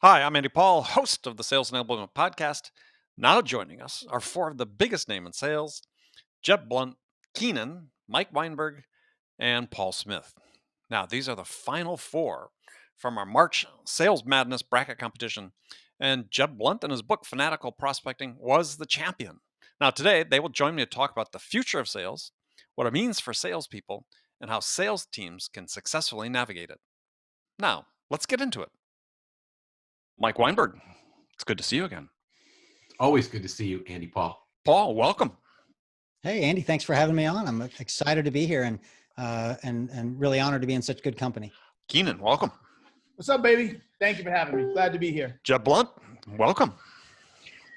Hi, I'm Andy Paul, host of the Sales Enablement Podcast. Now joining us are four of the biggest name in sales: Jeb Blount, Keenan, Mike Weinberg, and Paul Smith. Now, these are the final four from our March Sales Madness bracket competition, and Jeb Blount in his book Fanatical Prospecting was the champion. Now, today they will join me to talk about the future of sales, what it means for salespeople, and how sales teams can successfully navigate it. Now, let's get into it. Mike Weinberg, it's good to see you again. Always good to see you, Andy Paul. Paul, welcome. Hey, Andy, thanks for having me on. I'm excited to be here and really honored to be in such good company. Keenan, welcome. What's up, baby? Thank you for having me. Glad to be here. Jeb Blount, welcome.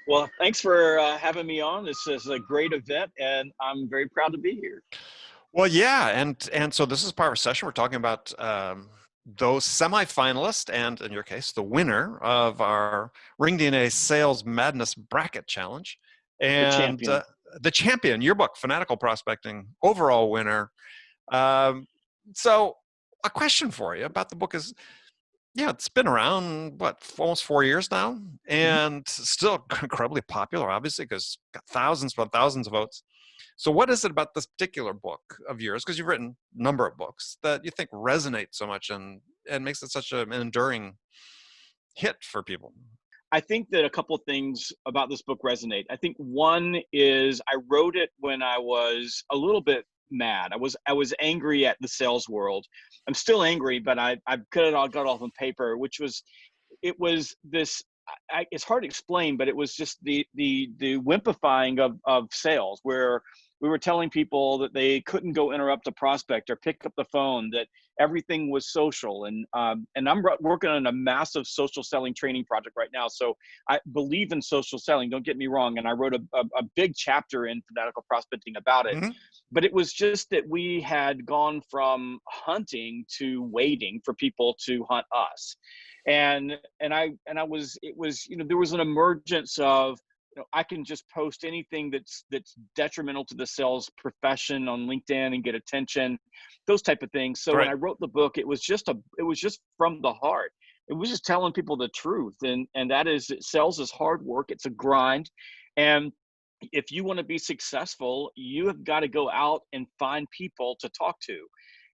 Well, thanks for having me on. This is a great event, and I'm very proud to be here. Well, yeah, and so this is part of our session. We're talking about those semi-finalists, and in your case, the winner of our ringDNA Sales Madness Bracket Challenge, and the champion, your book, Fanatical Prospecting, overall winner. So, a question for you about the book is, yeah, it's been around, almost 4 years now, and still incredibly popular, obviously, because it's got thousands upon thousands of votes. So what is it about this particular book of yours, because you've written a number of books, that you think resonate so much and makes it such an enduring hit for people? I think that a couple of things about this book resonate. I think one is I wrote it when I was a little bit mad. I was angry at the sales world. I'm still angry, but I got it off on paper, it was this. It's hard to explain, but it was just the wimpifying of sales, where we were telling people that they couldn't go interrupt a prospect or pick up the phone, that everything was social. And I'm working on a massive social selling training project right now. So I believe in social selling, don't get me wrong. And I wrote a big chapter in Fanatical Prospecting about it. Mm-hmm. But it was just that we had gone from hunting to waiting for people to hunt us. And there was an emergence of, I can just post anything that's detrimental to the sales profession on LinkedIn and get attention, those type of things. So When I wrote the book, it was just from the heart. It was just telling people the truth. And that is that sales is hard work. It's a grind. And if you want to be successful, you have got to go out and find people to talk to.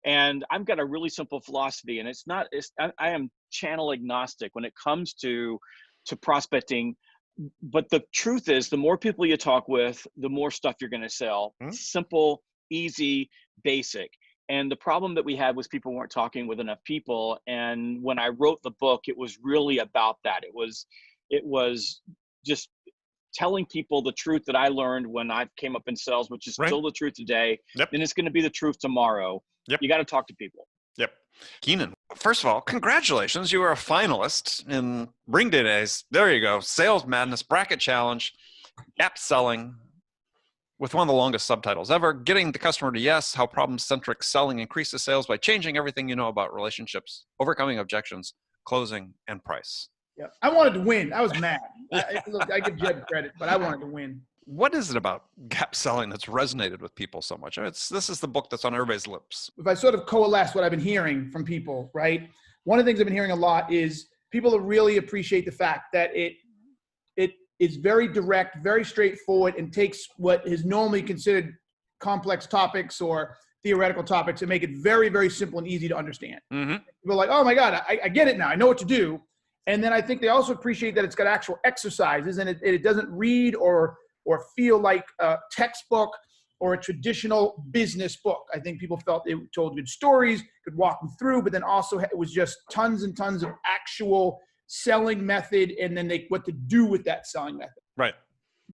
And I've got a really simple philosophy, and I am channel agnostic when it comes to prospecting. But the truth is, the more people you talk with, the more stuff you're going to sell. Simple, easy, basic. And the problem that we had was people weren't talking with enough people. And when I wrote the book, it was really about that. It was just telling people the truth that I learned when I came up in sales, which is still the truth today. Yep. And it's going to be the truth tomorrow. Yep. You got to talk to people. Yep. Keenan, first of all, congratulations. You were a finalist in ringDNA's, there you go, Sales Madness Bracket Challenge, gap selling, with one of the longest subtitles ever, getting the customer to yes, how problem-centric selling increases sales by changing everything you know about relationships, overcoming objections, closing, and price. Yeah, I wanted to win. I was mad. Look, I give Jeb credit, but I wanted to win. What is it about gap selling that's resonated with people so much? I mean, this is the book that's on everybody's lips. If I sort of coalesce what I've been hearing from people, right? One of the things I've been hearing a lot is people really appreciate the fact that it is very direct, very straightforward, and takes what is normally considered complex topics or theoretical topics and make it very, very simple and easy to understand. Mm-hmm. People are like, oh my God, I get it now. I know what to do. And then I think they also appreciate that it's got actual exercises, and it doesn't read or feel like a textbook or a traditional business book. I think people felt it told good stories, could walk them through, but then also it was just tons and tons of actual selling method, and then what to do with that selling method. Right.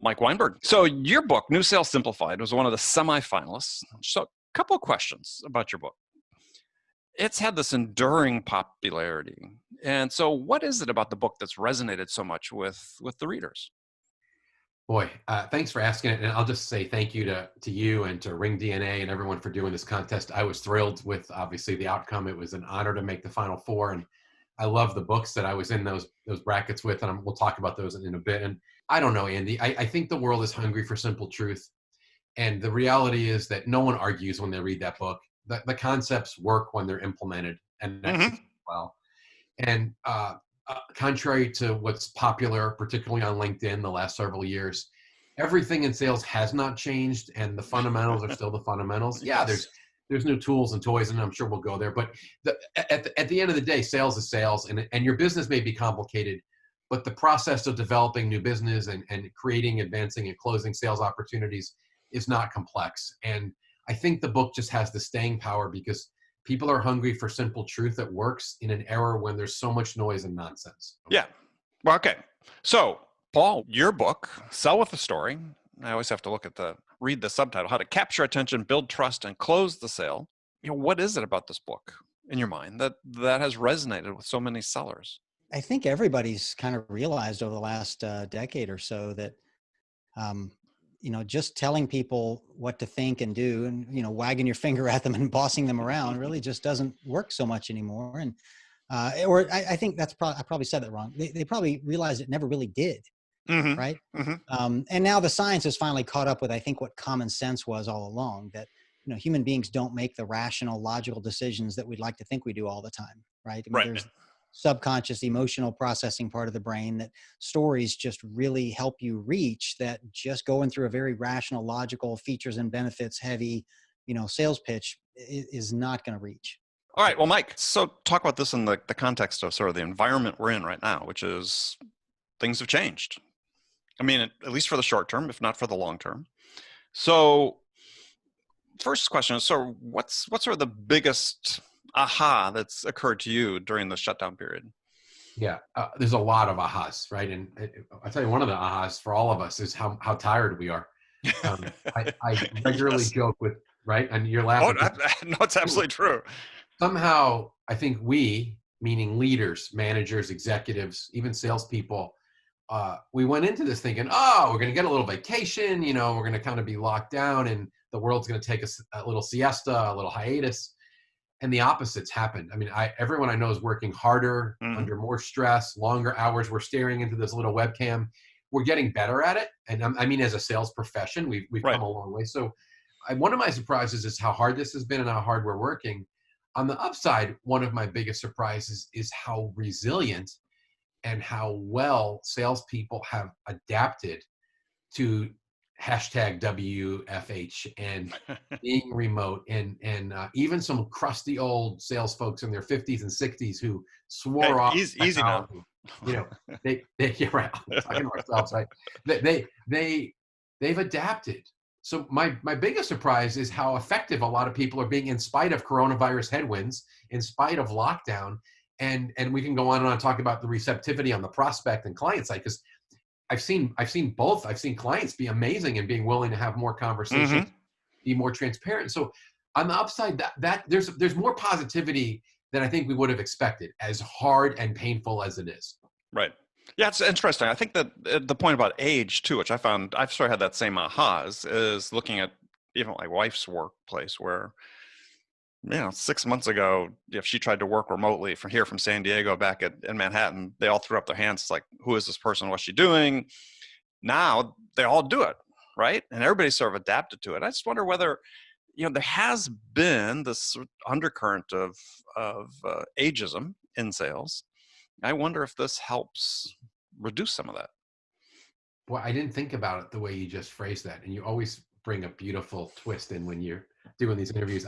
Mike Weinberg. So your book, New Sales Simplified, was one of the semi-finalists. So a couple of questions about your book. It's had this enduring popularity. And so what is it about the book that's resonated so much with the readers? Boy, thanks for asking it. And I'll just say thank you to you and to ringDNA and everyone for doing this contest. I was thrilled with, obviously, the outcome. It was an honor to make the Final Four. And I love the books that I was in those brackets with. And we'll talk about those in a bit. And I don't know, Andy. I think the world is hungry for simple truth. And the reality is that no one argues when they read that book. The concepts work when they're implemented and well. And contrary to what's popular, particularly on LinkedIn the last several years, everything in sales has not changed, and the fundamentals are still the fundamentals. Yeah, Yes. there's new tools and toys, and I'm sure we'll go there. But at the end of the day, sales is sales, and your business may be complicated, but the process of developing new business and creating, advancing, and closing sales opportunities is not complex. And I think the book just has the staying power because people are hungry for simple truth that works in an era when there's so much noise and nonsense. Yeah. Well, okay. So, Paul, your book, Sell with a Story. I always have to read the subtitle, How to Capture Attention, Build Trust, and Close the Sale. What is it about this book in your mind that has resonated with so many sellers? I think everybody's kind of realized over the last decade or so that, just telling people what to think and do and, wagging your finger at them and bossing them around really just doesn't work so much anymore. And, I think I probably said that wrong. They probably realized it never really did. Mm-hmm. Right. Mm-hmm. And now the science has finally caught up with, I think, what common sense was all along, that, human beings don't make the rational, logical decisions that we'd like to think we do all the time. Right. I mean, Right. There's subconscious emotional processing part of the brain that stories just really help you reach, that just going through a very rational, logical, features and benefits heavy, sales pitch is not going to reach. All right. Well, Mike, so talk about this in the context of sort of the environment we're in right now, which is things have changed. I mean, at least for the short term, if not for the long term. So first question is, so what's sort of the biggest aha that's occurred to you during the shutdown period? Yeah, there's a lot of ahas, right? And I'll tell you, one of the ahas for all of us is how tired we are. I regularly Yes. joke with, right? And you're laughing. No, it's absolutely true. Somehow, I think we, meaning leaders, managers, executives, even salespeople, we went into this thinking, oh, we're going to get a little vacation, we're going to kind of be locked down and the world's going to take a little siesta, a little hiatus. And the opposite's happened. I mean, everyone I know is working harder, under more stress, longer hours. We're staring into this little webcam. We're getting better at it. And I mean, as a sales profession, we've Right. come a long way. So one of my surprises is how hard this has been and how hard we're working. On the upside, one of my biggest surprises is how resilient and how well salespeople have adapted to hashtag WFH and being remote, and even some crusty old sales folks in their 50s and 60s who swore off Easy now. they you're right, talking to ourselves, right? They've adapted. So my biggest surprise is how effective a lot of people are being in spite of coronavirus headwinds, in spite of lockdown. And we can go on and on and talk about the receptivity on the prospect and client side, because I've seen both. I've seen clients be amazing and being willing to have more conversations, be more transparent. So on the upside, that there's more positivity than I think we would have expected, as hard and painful as it is. Right. Yeah, it's interesting. I think that the point about age too, which I've sort of had that same aha, is looking at even my wife's workplace, where 6 months ago, if she tried to work remotely from San Diego back in Manhattan, they all threw up their hands. It's like, who is this person? What's she doing? Now they all do it, right? And everybody sort of adapted to it. I just wonder whether, there has been this undercurrent of ageism in sales. I wonder if this helps reduce some of that. Well, I didn't think about it the way you just phrased that. And you always bring a beautiful twist in when you're doing these interviews.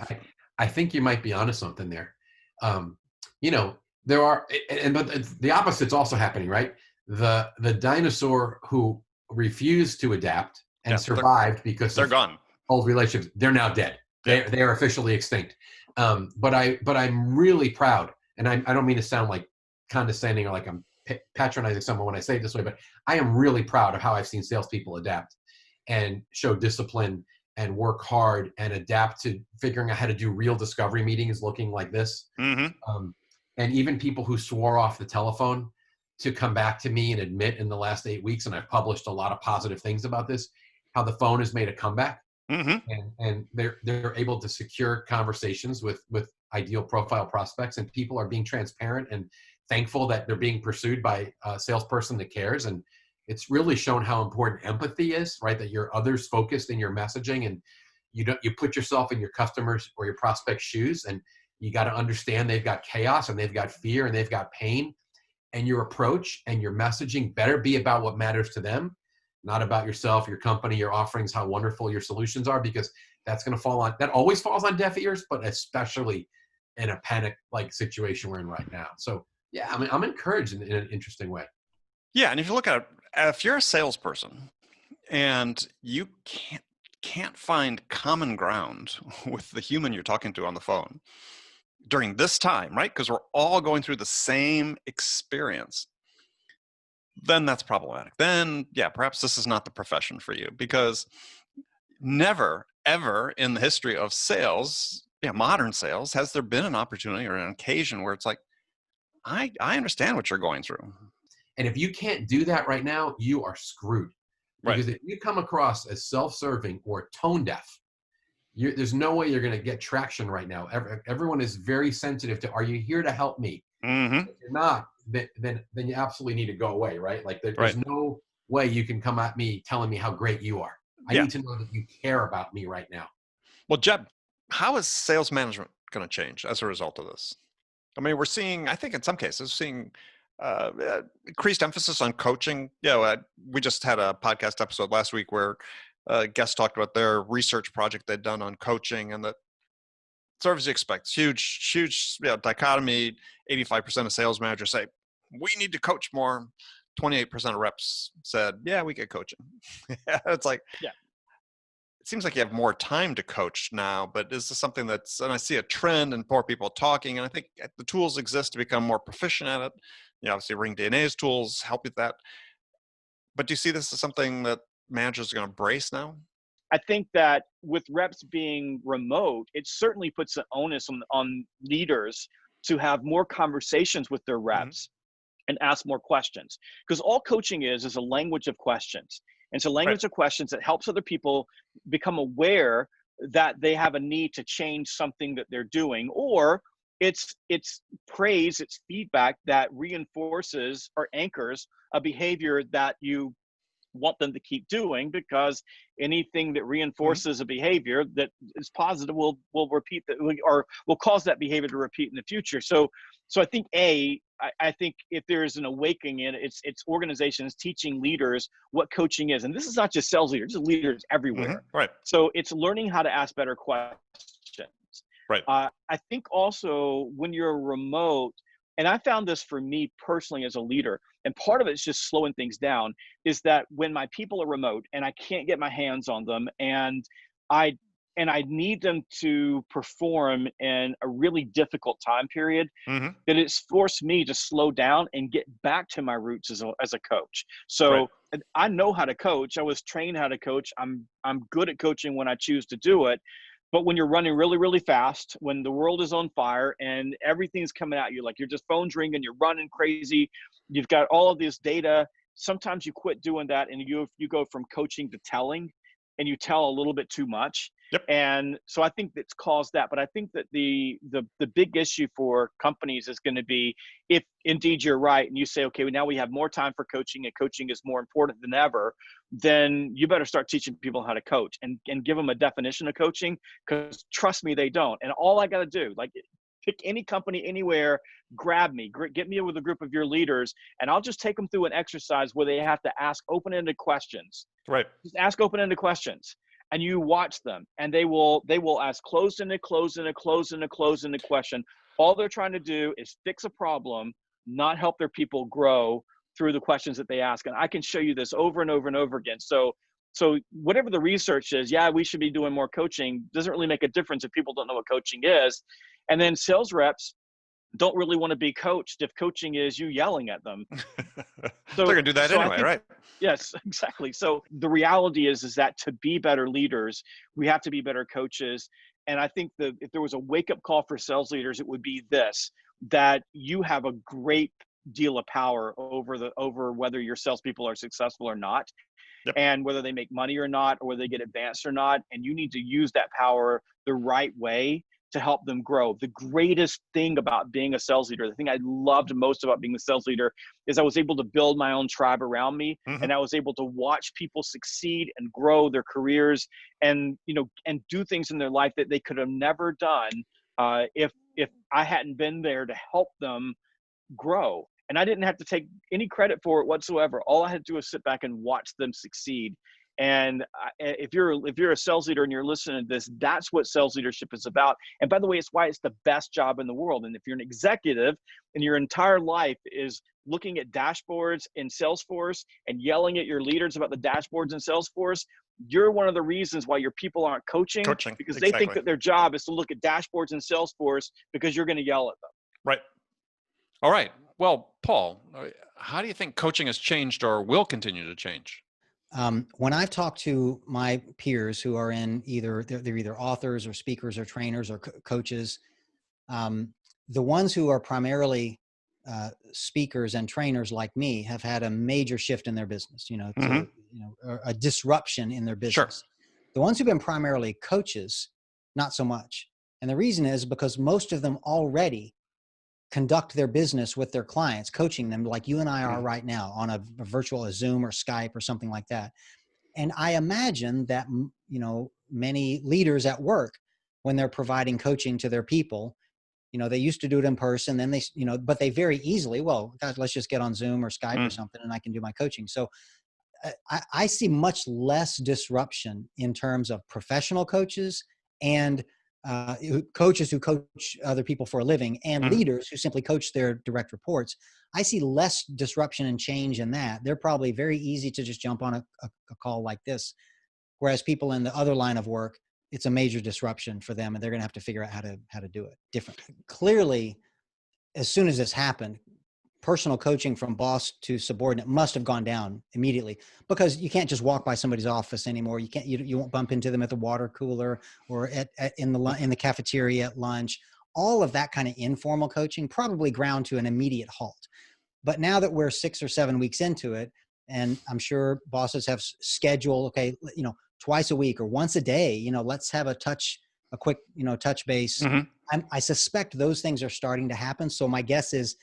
I think you might be onto something there. There are, but the opposite's also happening, right? The dinosaur who refused to adapt and survived because they're gone. Old relationships, they're now dead. They are officially extinct. But I'm really proud, and I don't mean to sound like condescending or like I'm patronizing someone when I say it this way, but I am really proud of how I've seen salespeople adapt and show discipline and work hard and adapt to figuring out how to do real discovery meetings looking like this. And even people who swore off the telephone to come back to me and admit in the last 8 weeks, and I've published a lot of positive things about this, how the phone has made a comeback. And they're able to secure conversations with ideal profile prospects, and people are being transparent and thankful that they're being pursued by a salesperson that cares. And it's really shown how important empathy is, right? That you're others focused in your messaging, and you put yourself in your customers or your prospect's shoes, and you got to understand they've got chaos and they've got fear and they've got pain. and your approach and your messaging better be about what matters to them, not about yourself, your company, your offerings, how wonderful your solutions are, because that always falls on deaf ears, but especially in a panic like situation we're in right now. So yeah, I mean, I'm encouraged in an interesting way. Yeah, and if you look at it, if you're a salesperson and you can't find common ground with the human you're talking to on the phone during this time, right? Because we're all going through the same experience, then that's problematic. Then, yeah, perhaps this is not the profession for you, because never, ever in the history of sales, modern sales, has there been an opportunity or an occasion where it's like, I understand what you're going through. And if you can't do that right now, you are screwed. Because if you come across as self-serving or tone deaf, there's no way you're going to get traction right now. Everyone is very sensitive to, are you here to help me? Mm-hmm. If you're not, then you absolutely need to go away, right? Like there's no way you can come at me telling me how great you are. I need to know that you care about me right now. Well, Jeb, how is sales management going to change as a result of this? I mean, we're seeing, I think in some cases, increased emphasis on coaching. We just had a podcast episode last week where a guest talked about their research project they'd done on coaching, and that sort of as you expect, huge dichotomy. 85% of sales managers say, we need to coach more. 28% of reps said, yeah, we get coaching. It's like, it seems like you have more time to coach now, but is this something and I see a trend in more people talking, and I think the tools exist to become more proficient at it. Obviously ringDNA's tools help with that. But do you see this as something that managers are going to embrace now? I think that with reps being remote, it certainly puts an onus on leaders to have more conversations with their reps and ask more questions. Because all coaching is a language of questions. And it's a language of questions that helps other people become aware that they have a need to change something that they're doing, or it's praise, it's feedback that reinforces or anchors a behavior that you want them to keep doing, because anything that reinforces a behavior that is positive will repeat that, or will cause that behavior to repeat in the future. So I think I think if there's an awakening in it, it's organizations teaching leaders what coaching is, and this is not just sales leaders, it's leaders everywhere. Right. So it's learning how to ask better questions. Right. I think also when you're remote, and I found this for me personally as a leader, and part of it's just slowing things down, is that when my people are remote and I can't get my hands on them, and I need them to perform in a really difficult time period, that it's forced me to slow down and get back to my roots as a coach. So I know how to coach. I was trained how to coach. I'm good at coaching when I choose to do it. But when you're running really, really fast, when the world is on fire and everything's coming at you, like you're just phone's ringing, you're running crazy, you've got all of this data, sometimes you quit doing that and you go from coaching to telling, and you tell a little bit too much. And so I think that's caused that. But I think that the big issue for companies is going to be, if indeed you're right and you say, okay, now we have more time for coaching and coaching is more important than ever, then you better start teaching people how to coach and give them a definition of coaching, because trust me, they don't. And all I got to do, like, pick any company anywhere, grab me, get me with a group of your leaders, and I'll just take them through an exercise where they have to ask open-ended questions. Right. Just ask open-ended questions, and you watch them, and they will ask closed-ended question. All they're trying to do is fix a problem, not help their people grow through the questions that they ask. And I can show you this over and over and over again. So whatever the research is, we should be doing more coaching, doesn't really make a difference if people don't know what coaching is. And then sales reps don't really want to be coached if coaching is you yelling at them. So they're going to do that anyway, right? Yes, exactly. So the reality is that to be better leaders, we have to be better coaches. And I think that if there was a wake-up call for sales leaders, it would be this, that you have a great deal of power over whether your salespeople are successful or not, and whether they make money or not, or whether they get advanced or not. And you need to use that power the right way to help them grow. The greatest thing about being a sales leader, the thing I loved most about being a sales leader, is I was able to build my own tribe around me, and I was able to watch people succeed and grow their careers, and do things in their life that they could have never done if I hadn't been there to help them grow. And I didn't have to take any credit for it whatsoever. All I had to do was sit back and watch them succeed. And if you're a sales leader and you're listening to this, that's what sales leadership is about. And by the way, it's why it's the best job in the world. And if you're an executive and your entire life is looking at dashboards in Salesforce and yelling at your leaders about the dashboards in Salesforce, you're one of the reasons why your people aren't coaching because they think that their job is to look at dashboards in Salesforce because you're going to yell at them. Right. All right. Well, Paul, how do you think coaching has changed or will continue to change? When I've talked to my peers who are in they're either authors or speakers or trainers or coaches, the ones who are primarily speakers and trainers like me have had a major shift in their business, a disruption in their business. Sure. The ones who've been primarily coaches, not so much. And the reason is because most of them already conduct their business with their clients, coaching them like you and I are right now on a virtual, a Zoom or Skype or something like that. And I imagine that, many leaders at work, when they're providing coaching to their people, they used to do it in person, then they, but they very easily, well, God, let's just get on Zoom or Skype or something and I can do my coaching. So I see much less disruption in terms of professional coaches and coaches who coach other people for a living and leaders who simply coach their direct reports. I see less disruption and change in that. They're probably very easy to just jump on a call like this. Whereas people in the other line of work, it's a major disruption for them and they're going to have to figure out how to do it differently. Clearly, as soon as this happened, personal coaching from boss to subordinate must have gone down immediately because you can't just walk by somebody's office anymore. You won't bump into them at the water cooler or in the cafeteria at lunch. All of that kind of informal coaching probably ground to an immediate halt. But now that we're 6 or 7 weeks into it, and I'm sure bosses have scheduled, twice a week or once a day, let's have a quick, touch base. I suspect those things are starting to happen. So my guess is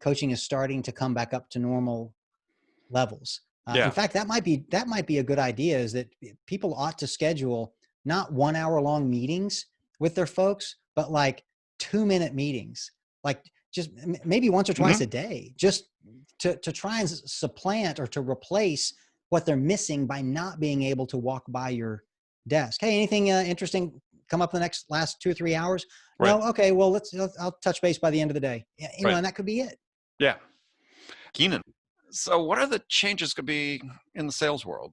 coaching is starting to come back up to normal levels. In fact, that might be a good idea, is that people ought to schedule not 1 hour long meetings with their folks, but like 2-minute meetings, like just maybe once or twice a day, just to try and supplant or to replace what they're missing by not being able to walk by your desk. Hey, anything interesting come up in the last 2 or 3 hours? Right. No. Okay. Well, I'll touch base by the end of the day. And that could be it. Yeah. Keenan. So what are the changes could be in the sales world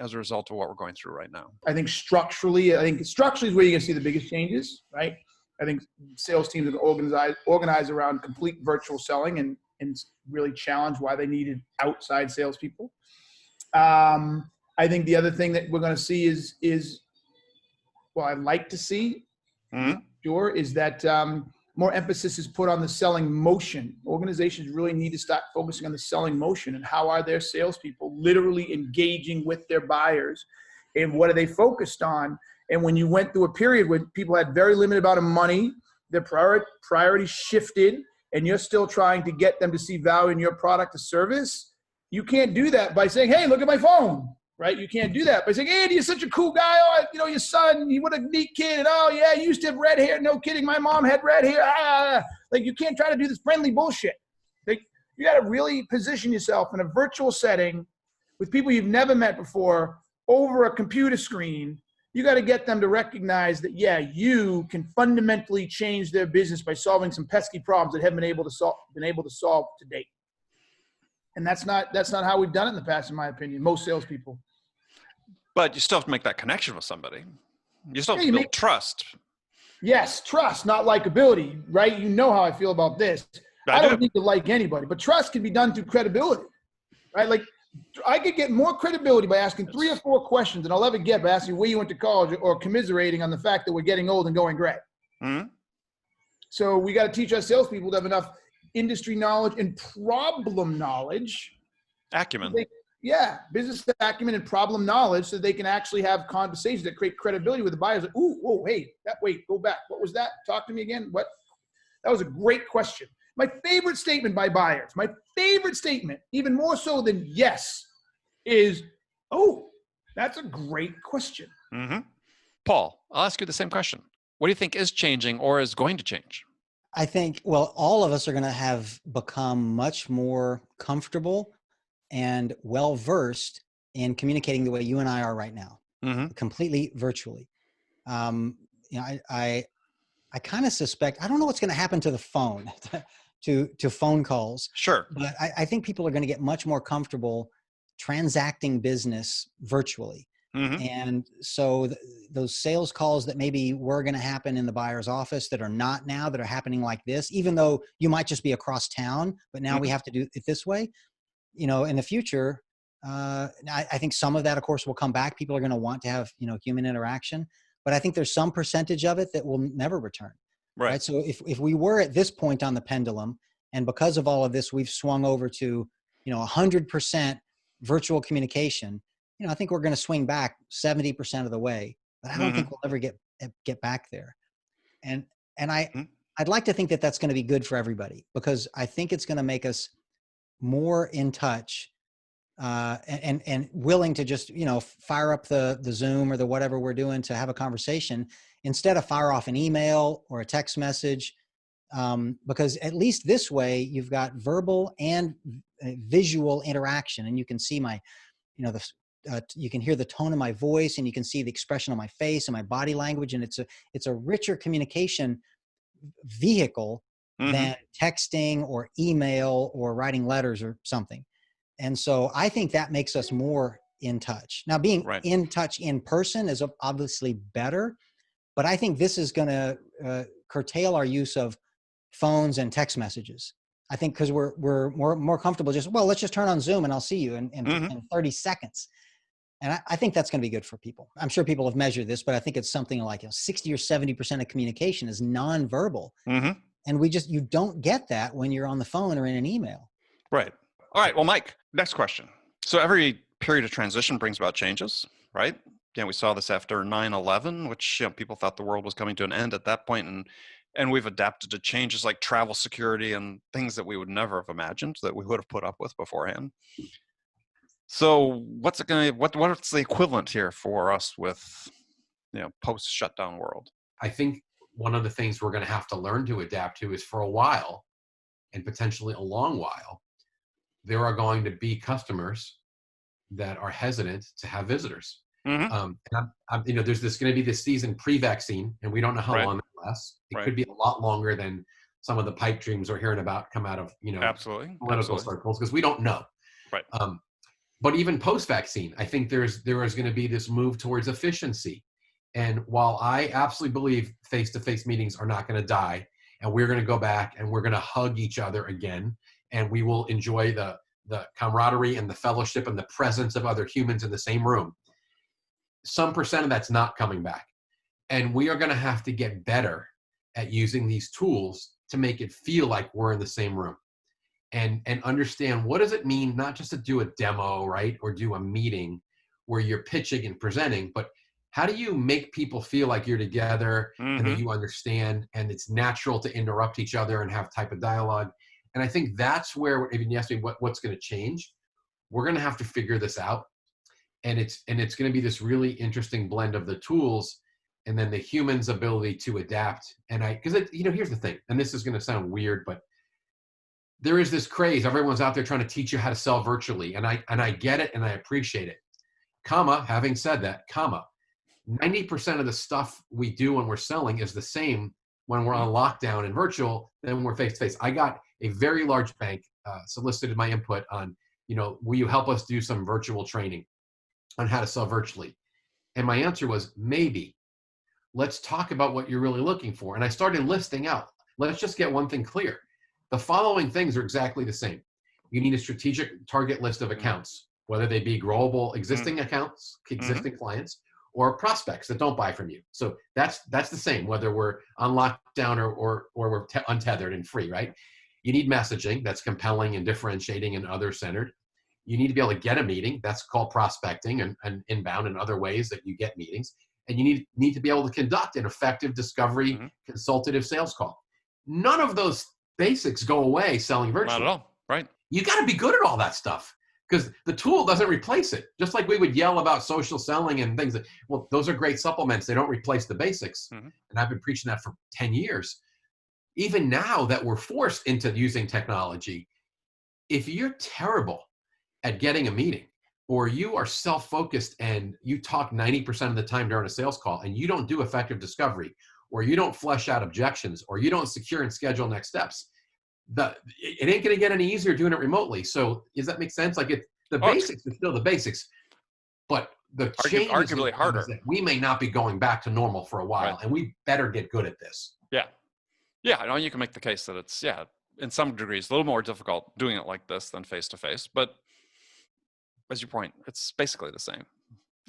as a result of what we're going through right now? I think structurally is where you're going to see the biggest changes, right? I think sales teams are organized around complete virtual selling and really challenge why they needed outside salespeople. I think the other thing that we're going to see is I'd like to see, sure, is that more emphasis is put on the selling motion. Organizations really need to start focusing on the selling motion and how are their salespeople literally engaging with their buyers and what are they focused on. And when you went through a period where people had very limited amount of money, their priorities shifted, and you're still trying to get them to see value in your product or service, you can't do that by saying, hey, look at my phone, right? You can't do that by saying, Andy, you're such a cool guy. Oh, your son, what a neat kid. And, oh, yeah, you used to have red hair. No kidding. My mom had red hair. Like, you can't try to do this friendly bullshit. Like, you got to really position yourself in a virtual setting with people you've never met before over a computer screen. You got to get them to recognize that, yeah, you can fundamentally change their business by solving some pesky problems that haven't been able to solve to date. And that's not how we've done it in the past, in my opinion, most salespeople. But you still have to make that connection with somebody. You still have to build trust. Yes, trust, not likability, right? You know how I feel about this. I don't need to like anybody, but trust can be done through credibility, right? Like, I could get more credibility by asking 3 or 4 questions than I'll ever get by asking where you went to college or commiserating on the fact that we're getting old and going gray. So we got to teach our salespeople to have enough industry knowledge and problem knowledge. Acumen. Business acumen and problem knowledge so they can actually have conversations that create credibility with the buyers. Like, ooh, whoa, hey, wait, go back. What was that? Talk to me again. What? That was a great question. My favorite statement by buyers, my favorite statement, even more so than yes, is, oh, that's a great question. Paul, I'll ask you the same question. What do you think is changing or is going to change? I think, well, all of us are going to have become much more comfortable and well-versed in communicating the way you and I are right now, Mm-hmm. completely virtually. Um, you know, I kind of suspect, I don't know what's going to happen to the phone, to phone calls, Sure. but I think people are going to get much more comfortable transacting business virtually. Mm-hmm. And so those sales calls that maybe were going to happen in the buyer's office that are not now, that are happening like this, even though you might just be across town, but now we have to do it this way, you know, in the future. I think some of that, of course, will come back. People are going to want to have, you know, human interaction, but I think there's some percentage of it that will never return. Right. So if we were at this point on the pendulum, and because of all of this, we've swung over to, you know, 100% virtual communication, you know, I think we're going to swing back 70% of the way, but I don't think we'll ever get back there. And I'd like to think that that's going to be good for everybody, because I think it's going to make us more in touch, and willing to just, you know, fire up the Zoom or the whatever we're doing to have a conversation instead of fire off an email or a text message. Because at least this way you've got verbal and visual interaction, and you can see my, you know, you can hear the tone of my voice, and you can see the expression of my face and my body language. And it's a richer communication vehicle than texting or email or writing letters or something. And so I think that makes us more in touch. Now, being in touch in person is obviously better, but I think this is going to curtail our use of phones and text messages. I think because we're more comfortable just, well, let's just turn on Zoom and I'll see you in 30 seconds. And I think that's going to be good for people. I'm sure people have measured this, but I think it's something like, you know, 60 or 70% of communication is nonverbal. And you don't get that when you're on the phone or in an email. Right. All right. Well, Mike, next question. So every period of transition brings about changes, right? Yeah, we saw this after 9/11, which, you know, people thought the world was coming to an end at that point, and we've adapted to changes like travel security and things that we would never have imagined that we would have put up with beforehand. So what's the equivalent here for us with, you know, post-shutdown world? I think one of the things we're going to have to learn to adapt to is, for a while, and potentially a long while, there are going to be customers that are hesitant to have visitors. And you know, there's going to be this season pre-vaccine, and we don't know how long that lasts. It could be a lot longer than some of the pipe dreams we're hearing about come out of, you know, political circles, because we don't know. Right. But even post-vaccine, I think there is going to be this move towards efficiency. And while I absolutely believe face-to-face meetings are not going to die, and we're going to go back and we're going to hug each other again, and we will enjoy the camaraderie and the fellowship and the presence of other humans in the same room, some percent of that's not coming back. And we are going to have to get better at using these tools to make it feel like we're in the same room, and understand, what does it mean not just to do a demo, right, or do a meeting where you're pitching and presenting, but how do you make people feel like you're together and that you understand, and it's natural to interrupt each other and have type of dialogue. And I think that's where, if you ask me what's going to change, we're going to have to figure this out. And it's going to be this really interesting blend of the tools and then the human's ability to adapt. And because you know, here's the thing, and this is going to sound weird, but there is this craze. Everyone's out there trying to teach you how to sell virtually. And I get it, and I appreciate it. Having said that, 90% of the stuff we do when we're selling is the same when we're on lockdown and virtual than when we're face-to-face. I got a very large bank solicited my input on, you know, will you help us do some virtual training on how to sell virtually? And my answer was, maybe. Let's talk about what you're really looking for. And I started listing out. Let's just get one thing clear. The following things are exactly the same. You need a strategic target list of accounts, whether they be growable existing accounts, existing clients, or prospects that don't buy from you. So that's the same, whether we're on lockdown or we're untethered and free, right? You need messaging that's compelling and differentiating and other-centered. You need to be able to get a meeting. That's called prospecting and inbound and other ways that you get meetings. And you need to be able to conduct an effective discovery consultative sales call. None of those basics go away selling virtually. Not at all, right? You got to be good at all that stuff, because the tool doesn't replace it. Just like we would yell about social selling and things that, well, those are great supplements. They don't replace the basics. And I've been preaching that for 10 years. even now that we're forced into using technology, if you're terrible at getting a meeting, or you are self-focused and you talk 90% of the time during a sales call and you don't do effective discovery, or you don't flesh out objections, or you don't secure and schedule next steps, it ain't going to get any easier doing it remotely. So does that make sense? Like the basics are still the basics, but the changes arguably harder. Is that we may not be going back to normal for a while, Right. and we better get good at this. Yeah. Yeah. I know you can make the case that it's, in some degrees, a little more difficult doing it like this than face-to-face, but as you point, it's basically the same.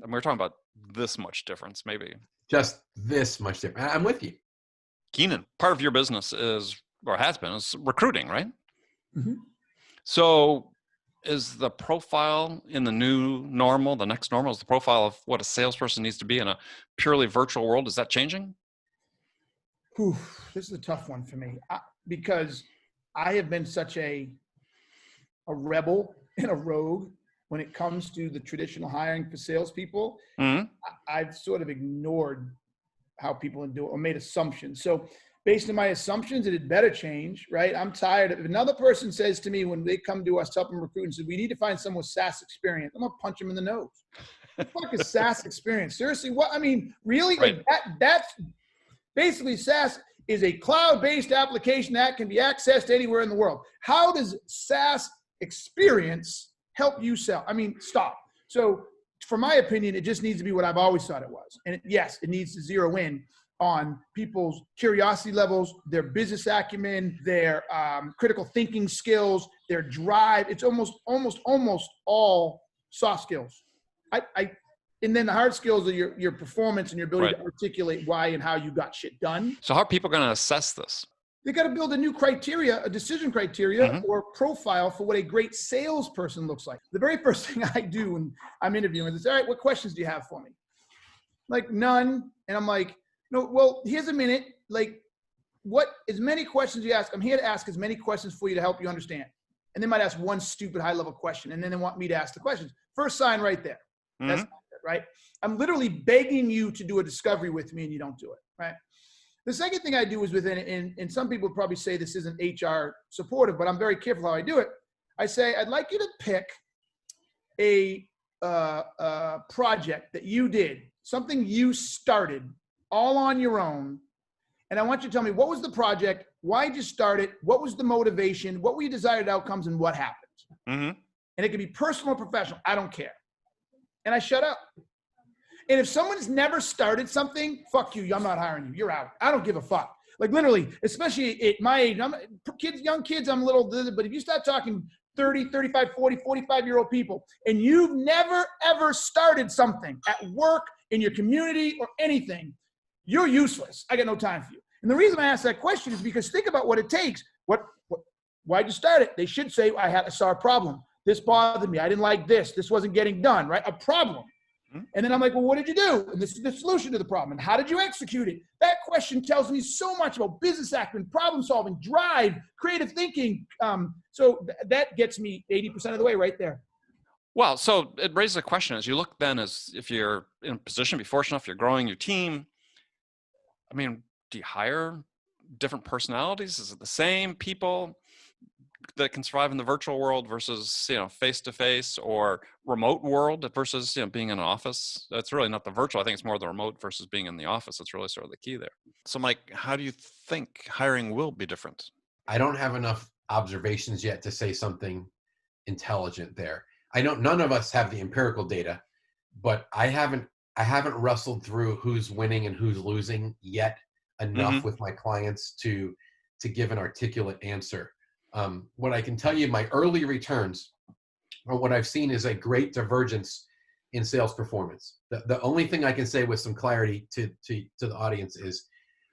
And we're talking about this much difference, maybe. Just this much different. I'm with you. Keenan, part of your business is, or has been, is recruiting, right? Mm-hmm. So is the profile in the new normal, the next normal, is the profile of what a salesperson needs to be in a purely virtual world, is that changing? Whew, this is a tough one for me because I have been such a rebel and a rogue when it comes to the traditional hiring for salespeople. Mm-hmm. I've sort of ignored how people do it or made assumptions. So based on my assumptions, it had better change, right? I'm tired of, if another person says to me when they come to us to help them recruit and says, we need to find someone with SaaS experience, I'm gonna punch them in the nose. What the fuck is SaaS experience? Seriously, what? I mean, really? Right. Like that's basically SaaS is a cloud-based application that can be accessed anywhere in the world. How does SaaS experience help you sell? I mean, stop. So for my opinion, it just needs to be what I've always thought it was. And yes, it needs to zero in on people's curiosity levels, their business acumen, their critical thinking skills, their drive. It's almost all soft skills. And then the hard skills are your performance and your ability to articulate why and how you got shit done. So how are people going to assess this? They got to build a new criteria, a decision criteria or profile for what a great salesperson looks like. The very first thing I do when I'm interviewing is, all right, what questions do you have for me? Like, none. And I'm like, no, well, here's a minute. Like, as many questions you ask, I'm here to ask as many questions for you to help you understand. And they might ask one stupid high-level question, and then they want me to ask the questions. First sign right there. That's not good, right? I'm literally begging you to do a discovery with me, and you don't do it, right? The second thing I do is and some people would probably say this isn't HR supportive, but I'm very careful how I do it. I say, I'd like you to pick a project that you did, something you started all on your own. And I want you to tell me, what was the project? Why did you start it? What was the motivation? What were your desired outcomes and what happened? Mm-hmm. And it can be personal or professional. I don't care. And I shut up. And if someone's never started something, fuck you. I'm not hiring you. You're out. I don't give a fuck. Like literally, especially at my age, young kids, I'm a little, but if you start talking 30, 35, 40, 45-year-old people, and you've never, ever started something at work, in your community, or anything, you're useless. I got no time for you. And the reason I ask that question is because think about what it takes. Why'd you start it? They should say, I saw a problem. This bothered me. I didn't like this. This wasn't getting done, right? A problem. And then I'm like, well, what did you do? And this is the solution to the problem. And how did you execute it? That question tells me so much about business acumen, problem solving, drive, creative thinking. So that gets me 80% of the way right there. Well, so it raises a question as you look then, as if you're in a position, be fortunate enough, you're growing your team. I mean, do you hire different personalities? Is it the same people that can survive in the virtual world versus, face-to-face or remote world versus, being in an office? That's really not the virtual. I think it's more the remote versus being in the office. That's really sort of the key there. So Mike, how do you think hiring will be different? I don't have enough observations yet to say something intelligent there. None of us have the empirical data, but I haven't wrestled through who's winning and who's losing yet enough with my clients to give an articulate answer. What I can tell you, my early returns, or what I've seen, is a great divergence in sales performance. The only thing I can say with some clarity to the audience is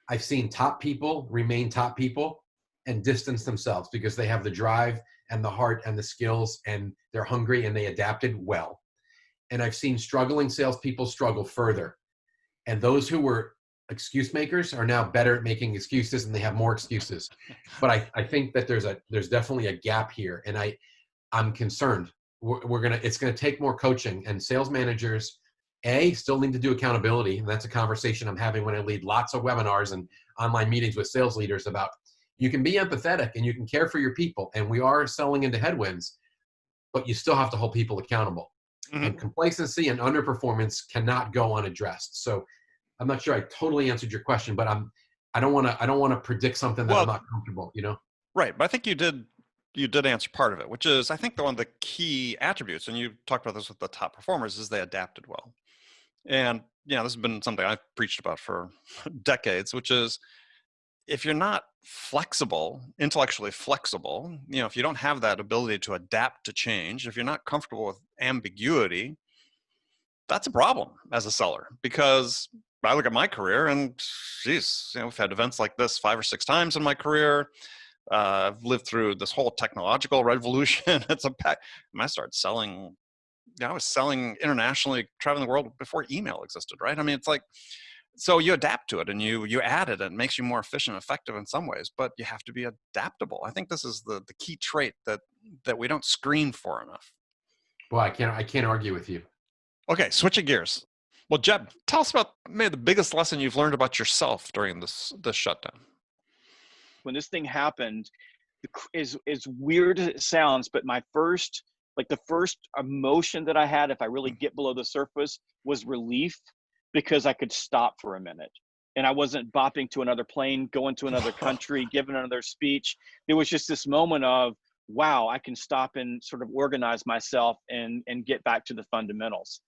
I've seen top people remain top people and distance themselves because they have the drive and the heart and the skills and they're hungry and they adapted well. And I've seen struggling salespeople struggle further. And those who were excuse makers are now better at making excuses and they have more excuses. But I think that there's definitely a gap here. And I'm concerned. It's gonna take more coaching, and sales managers still need to do accountability. And that's a conversation I'm having when I lead lots of webinars and online meetings with sales leaders about You can be empathetic and you can care for your people. And we are selling into headwinds, but you still have to hold people accountable. Mm-hmm. And complacency and underperformance cannot go unaddressed. So I'm not sure I totally answered your question, but I don't want to predict something that I'm not comfortable, you know? Right. But I think you did answer part of it, which is, I think one of the key attributes, and you talked about this with the top performers, is they adapted well. And, this has been something I've preached about for decades, which is, if you're not flexible, intellectually flexible, if you don't have that ability to adapt to change, if you're not comfortable with ambiguity, that's a problem as a seller. Because I look at my career and, geez, we've had events like this 5 or 6 times in my career. I've lived through this whole technological revolution. I started selling, I was selling internationally, traveling the world before email existed, right? I mean, it's like, so you adapt to it and you add it, and it makes you more efficient and effective in some ways, but you have to be adaptable. I think this is the key trait that we don't screen for enough. Well, I can't argue with you. Okay, switching gears. Well, Jeb, tell us about maybe the biggest lesson you've learned about yourself during this shutdown. When this thing happened, as weird as it sounds, but the first emotion that I had, if I really get below the surface, was relief, because I could stop for a minute and I wasn't bopping to another plane, going to another country, giving another speech. There was just this moment of, wow, I can stop and sort of organize myself and get back to the fundamentals.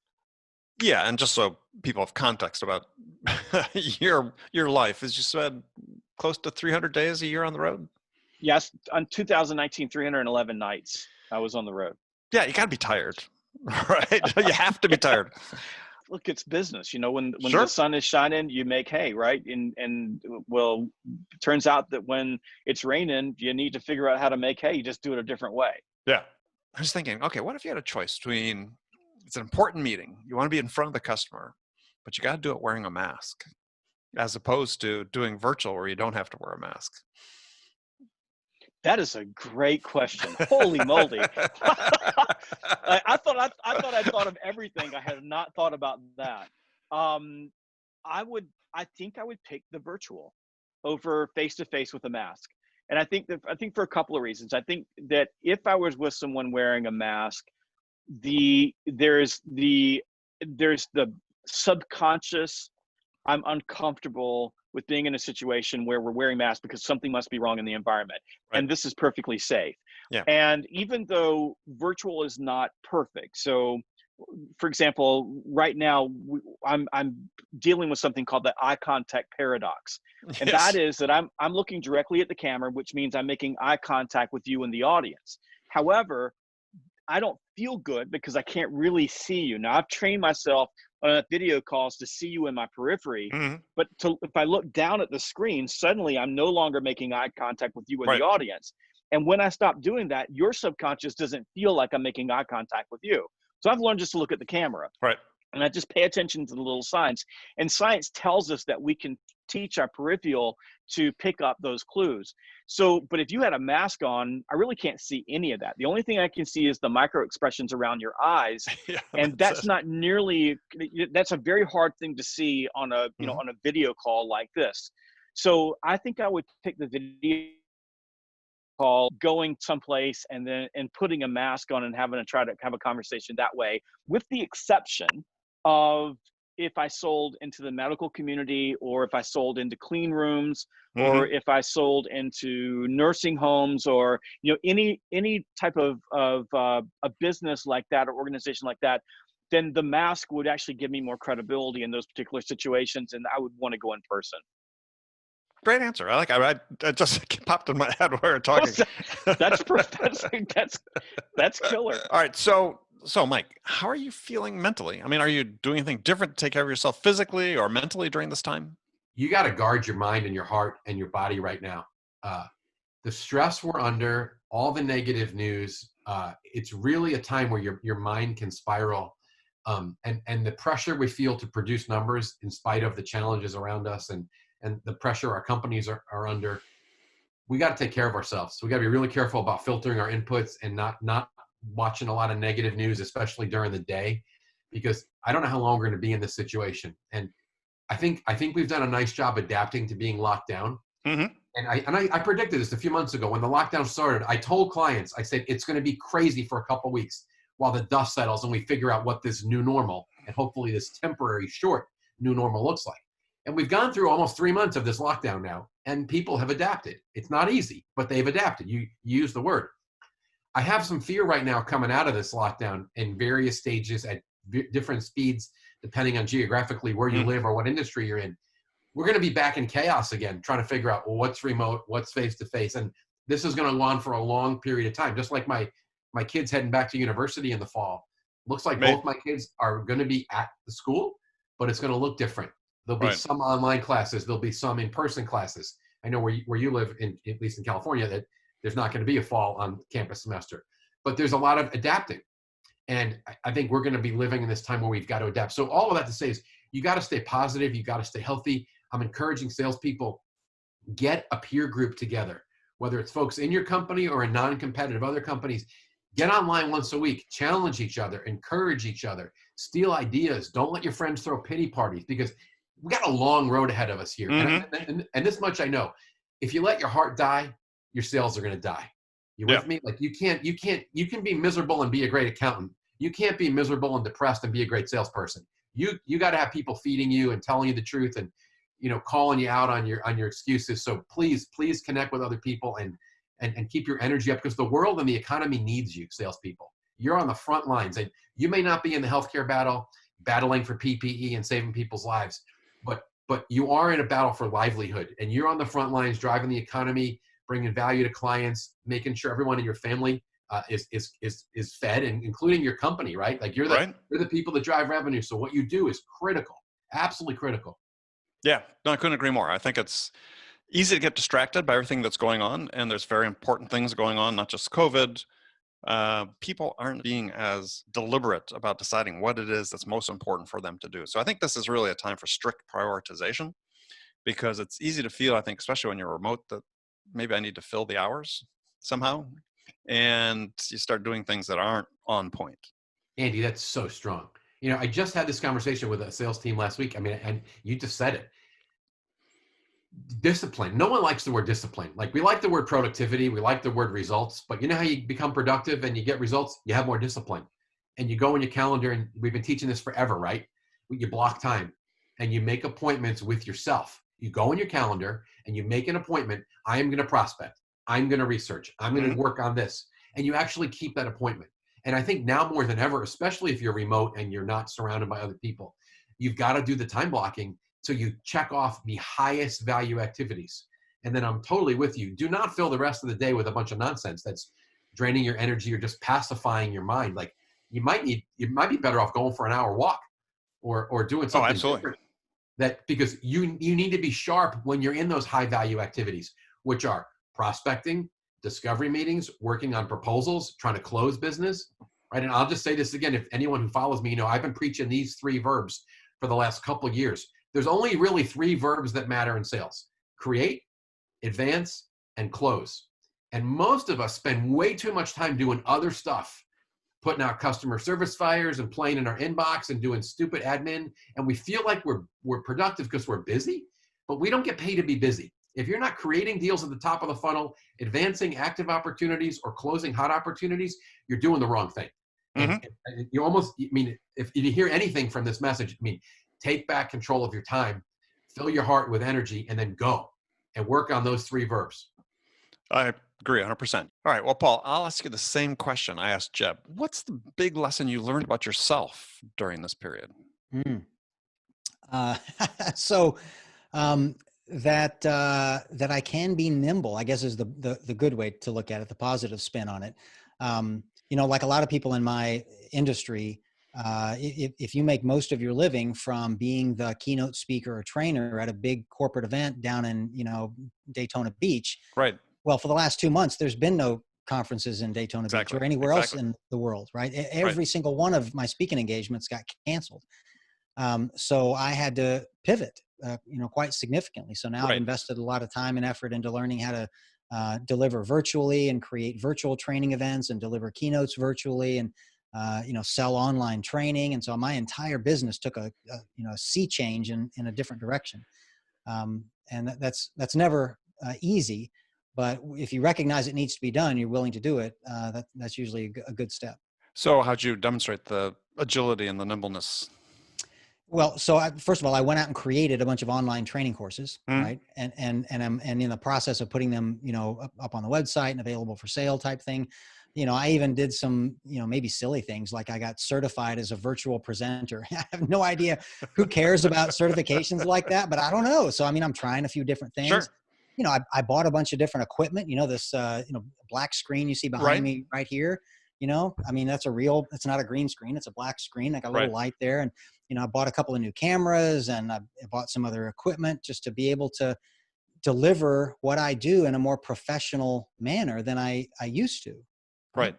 Yeah, and just so people have context about your life, as you said, close to 300 days a year on the road? Yes, on 2019, 311 nights I was on the road. Yeah, you got to be tired, right? You have to be tired. Look, it's business. When Sure. the sun is shining, you make hay, right? And well, it turns out that when it's raining, you need to figure out how to make hay. You just do it a different way. Yeah. I was thinking, okay, what if you had a choice between, it's an important meeting, you want to be in front of the customer, but you got to do it wearing a mask, as opposed to doing virtual where you don't have to wear a mask? That is a great question. Holy moly. I thought I'd thought of everything. I had not thought about that. I think I would pick the virtual over face-to-face with a mask. And I think for a couple of reasons. I think that if I was with someone wearing a mask, there's the subconscious, I'm uncomfortable with being in a situation where we're wearing masks because something must be wrong in the environment. Right. And this is perfectly safe. Yeah. And even though virtual is not perfect, so for example, right now I'm dealing with something called the eye contact paradox. And Yes. that is that I'm looking directly at the camera, which means I'm making eye contact with you in the audience. However, I don't feel good because I can't really see you. Now, I've trained myself on video calls to see you in my periphery, Mm-hmm. but if I look down at the screen, suddenly I'm no longer making eye contact with you in Right. the audience. And when I stop doing that, your subconscious doesn't feel like I'm making eye contact with you. So I've learned just to look at the camera. Right. And I just pay attention to the little signs. And science tells us that we can teach our peripheral to pick up those clues. So, but if you had a mask on, I really can't see any of that. The only thing I can see is the micro expressions around your eyes. Yeah, And that's not nearly, that's a very hard thing to see on a, Mm-hmm. on a video call like this. So I think I would pick the video call, going someplace and putting a mask on and having to try to have a conversation that way, with the exception of if I sold into the medical community, or if I sold into clean rooms, Mm-hmm. or if I sold into nursing homes, or any type of a business like that or organization like that, then the mask would actually give me more credibility in those particular situations, and I would want to go in person. Great answer. I like. It just popped in my head while we were talking. That's killer. All right. So Mike, how are you feeling mentally? I mean, are you doing anything different to take care of yourself physically or mentally during this time? You got to guard your mind and your heart and your body right now. The stress we're under, all the negative news, it's really a time where your mind can spiral. And the pressure we feel to produce numbers in spite of the challenges around us and the pressure our companies are under, we got to take care of ourselves. So we got to be really careful about filtering our inputs and not watching a lot of negative news, especially during the day, because I don't know how long we're going to be in this situation. And I think we've done a nice job adapting to being locked down. Mm-hmm. And I predicted this a few months ago when the lockdown started. I told clients, I said, it's going to be crazy for a couple of weeks while the dust settles and we figure out what this new normal and hopefully this temporary short new normal looks like. And we've gone through almost 3 months of this lockdown now, and people have adapted. It's not easy, but they've adapted. You use the word. I have some fear right now coming out of this lockdown in various stages at different speeds, depending on geographically where you live or what industry you're in. We're going to be back in chaos again, trying to figure out, well, what's remote, what's face-to-face. And this is going to go on for a long period of time. Just like my kids heading back to university in the fall. Looks like both my kids are going to be at the school, but it's going to look different. There'll be some online classes. There'll be some in-person classes. I know where you live, at least in California, that there's not going to be a fall on campus semester. But there's a lot of adapting. And I think we're going to be living in this time where we've got to adapt. So all of that to say is you got to stay positive. You got to stay healthy. I'm encouraging salespeople, get a peer group together, whether it's folks in your company or in non-competitive other companies. Get online once a week, challenge each other, encourage each other, steal ideas. Don't let your friends throw pity parties because we got a long road ahead of us here. And this much I know, if you let your heart die, your sales are going to die. You with me? Like you can be miserable and be a great accountant. You can't be miserable and depressed and be a great salesperson. You got to have people feeding you and telling you the truth and, calling you out on your excuses. So please connect with other people and keep your energy up because the world and the economy needs you, salespeople. You're on the front lines and you may not be in the healthcare battle, battling for PPE and saving people's lives, but you are in a battle for livelihood and you're on the front lines driving the economy, bringing value to clients, making sure everyone in your family is fed, and including your company, right? Like you're the people that drive revenue. So what you do is critical, absolutely critical. Yeah, no, I couldn't agree more. I think it's easy to get distracted by everything that's going on, and there's very important things going on, not just COVID. People aren't being as deliberate about deciding what it is that's most important for them to do. So I think this is really a time for strict prioritization because it's easy to feel, I think, especially when you're remote, that maybe I need to fill the hours somehow. And you start doing things that aren't on point. Andy, that's so strong. I just had this conversation with a sales team last week. I mean, and you just said it. Discipline. No one likes the word discipline. Like we like the word productivity. We like the word results, but you know how you become productive and you get results? You have more discipline and you go in your calendar, and we've been teaching this forever, right? You block time and you make appointments with yourself. You go in your calendar and you make an appointment. I am going to prospect. I'm going to research. I'm going to work on this. And you actually keep that appointment. And I think now more than ever, especially if you're remote and you're not surrounded by other people, you've got to do the time blocking. So you check off the highest value activities. And then I'm totally with you. Do not fill the rest of the day with a bunch of nonsense that's draining your energy or just pacifying your mind. Like you might be better off going for an hour walk or doing something different. That because you need to be sharp when you're in those high value activities, which are prospecting, discovery meetings, working on proposals, trying to close business, right? And I'll just say this again, if anyone who follows me, I've been preaching these 3 verbs for the last couple of years. There's only really 3 verbs that matter in sales: create, advance, and close. And most of us spend way too much time doing other stuff, putting out customer service fires and playing in our inbox and doing stupid admin. And we feel like we're productive because we're busy, but we don't get paid to be busy. If you're not creating deals at the top of the funnel, advancing active opportunities or closing hot opportunities, you're doing the wrong thing. And you almost, if you hear anything from this message, take back control of your time, fill your heart with energy, and then go and work on those 3 verbs. I agree 100%. All right. Well, Paul, I'll ask you the same question I asked Jeb. What's the big lesson you learned about yourself during this period? That I can be nimble, I guess, is the good way to look at it, the positive spin on it. Like a lot of people in my industry, if you make most of your living from being the keynote speaker or trainer at a big corporate event down in, Daytona Beach. Right. Well, for the last 2 months, there's been no conferences in Daytona Beach or anywhere else in the world, right? Every single one of my speaking engagements got canceled. So I had to pivot, quite significantly. So now I've invested a lot of time and effort into learning how to deliver virtually and create virtual training events and deliver keynotes virtually and, sell online training. And so my entire business took a sea change in a different direction. And that's never easy, but if you recognize it needs to be done, you're willing to do it. That's usually a good step. So how'd you demonstrate the agility and the nimbleness? Well, so first of all, I went out and created a bunch of online training courses, Mm. right? And I'm in the process of putting them, up on the website and available for sale type thing. I even did some, maybe silly things, like I got certified as a virtual presenter. I have no idea who cares about certifications like that, but I don't know. So, I'm trying a few different things. Sure. I bought a bunch of different equipment, this, black screen you see behind me right here. That's it's not a green screen. It's a black screen. I got a little light there. And, I bought a couple of new cameras, and I bought some other equipment just to be able to deliver what I do in a more professional manner than I used to. Right.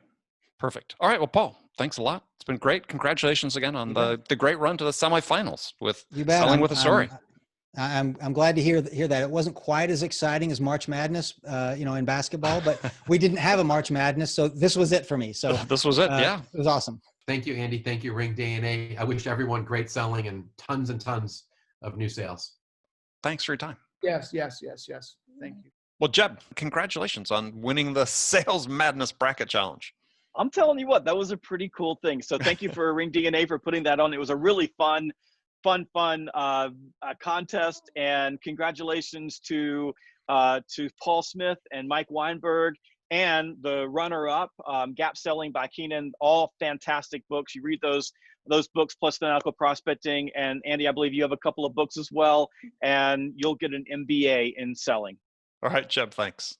Perfect. All right. Well, Paul, thanks a lot. It's been great. Congratulations again on the great run to the semifinals with Selling with a Story. I'm glad to hear that. It wasn't quite as exciting as March Madness, in basketball, but we didn't have a March Madness, so this was it for me. So this was it. Yeah, it was awesome. Thank you, Andy. Thank you, ringDNA. I wish everyone great selling and tons of new sales. Thanks for your time. Yes. Thank you. Well, Jeb, congratulations on winning the Sales Madness Bracket Challenge. I'm telling you what, that was a pretty cool thing. So thank you for ringDNA for putting that on. It was a really fun contest, and congratulations to Paul Smith and Mike Weinberg and the runner-up, Gap Selling by Keenan. All fantastic books. You read those books plus Fanatical Prospecting, and Andy, I believe you have a couple of books as well, and you'll get an MBA in selling. All right, Jeb, thanks.